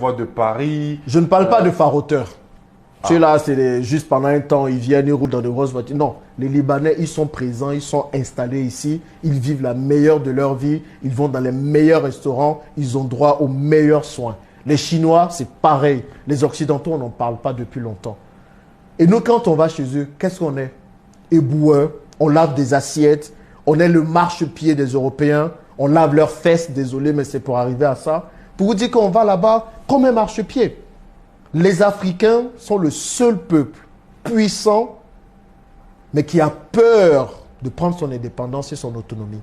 vois de Paris. Je ne parle pas de farauteur. Ceux-là, c'est juste pendant un temps, ils viennent, ils roulent dans de grosses voitures. Non, les Libanais, ils sont présents, ils sont installés ici, ils vivent la meilleure de leur vie, ils vont dans les meilleurs restaurants, ils ont droit aux meilleurs soins. Les Chinois, c'est pareil. Les Occidentaux, on n'en parle pas depuis longtemps. Et nous, quand on va chez eux, qu'est-ce qu'on est? Éboueurs, on lave des assiettes, on est le marchepied des Européens, on lave leurs fesses, désolé, mais c'est pour arriver à ça. Pour vous dire qu'on va là-bas comme un marchepied. Les Africains sont le seul peuple puissant, mais qui a peur de prendre son indépendance et son autonomie.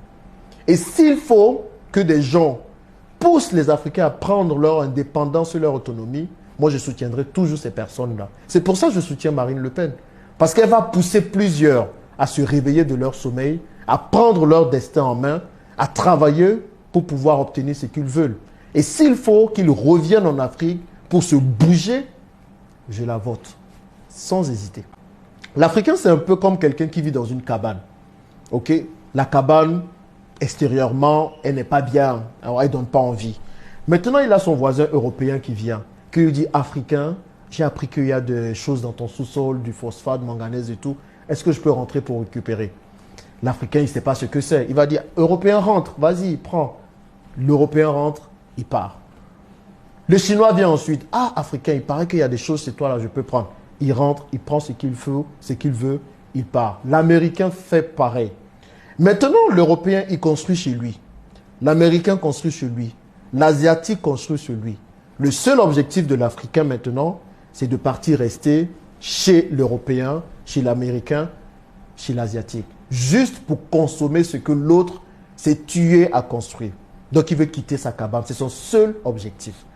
Et s'il faut que des gens poussent les Africains à prendre leur indépendance et leur autonomie, moi je soutiendrai toujours ces personnes-là. C'est pour ça que je soutiens Marine Le Pen. Parce qu'elle va pousser plusieurs à se réveiller de leur sommeil, à prendre leur destin en main, à travailler pour pouvoir obtenir ce qu'ils veulent. Et s'il faut qu'ils reviennent en Afrique pour se bouger, je la vote, sans hésiter. L'Africain, c'est un peu comme quelqu'un qui vit dans une cabane. Ok? La cabane, extérieurement, elle n'est pas bien, alors elle ne donne pas envie. Maintenant, il a son voisin européen qui vient, qui lui dit, Africain, j'ai appris qu'il y a des choses dans ton sous-sol, du phosphate, manganèse et tout. Est-ce que je peux rentrer pour récupérer? L'Africain, il ne sait pas ce que c'est. Il va dire, Européen rentre, vas-y, prends. L'Européen rentre, il part. Le Chinois vient ensuite. Ah, Africain, il paraît qu'il y a des choses chez toi là, je peux prendre. Il rentre, il prend ce qu'il faut, ce qu'il veut, il part. L'Américain fait pareil. Maintenant, l'Européen, il construit chez lui. L'Américain construit chez lui. L'Asiatique construit chez lui. Le seul objectif de l'Africain maintenant, c'est de partir rester chez l'Européen, chez l'Américain, chez l'Asiatique. Juste pour consommer ce que l'autre s'est tué à construire. Donc, il veut quitter sa cabane. C'est son seul objectif.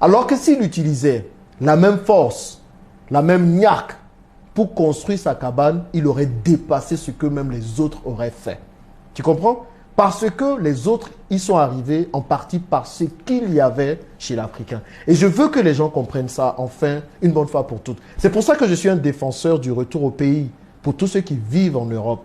Alors que s'il utilisait la même force, la même niaque pour construire sa cabane, il aurait dépassé ce que même les autres auraient fait. Tu comprends? Parce que les autres, ils sont arrivés en partie par ce qu'il y avait chez l'Africain. Et je veux que les gens comprennent ça, enfin, une bonne fois pour toutes. C'est pour ça que je suis un défenseur du retour au pays, pour tous ceux qui vivent en Europe.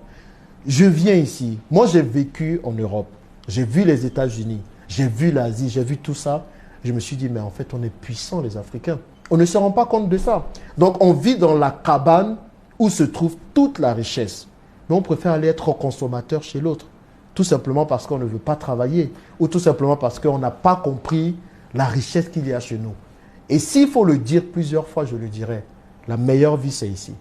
Je viens ici. Moi, j'ai vécu en Europe. J'ai vu les États-Unis. J'ai vu l'Asie. J'ai vu tout ça. Je me suis dit, mais en fait, on est puissants, les Africains. On ne se rend pas compte de ça. Donc, on vit dans la cabane où se trouve toute la richesse. Mais on préfère aller être consommateur chez l'autre. Tout simplement parce qu'on ne veut pas travailler. Ou tout simplement parce qu'on n'a pas compris la richesse qu'il y a chez nous. Et s'il faut le dire plusieurs fois, je le dirai. La meilleure vie, c'est ici.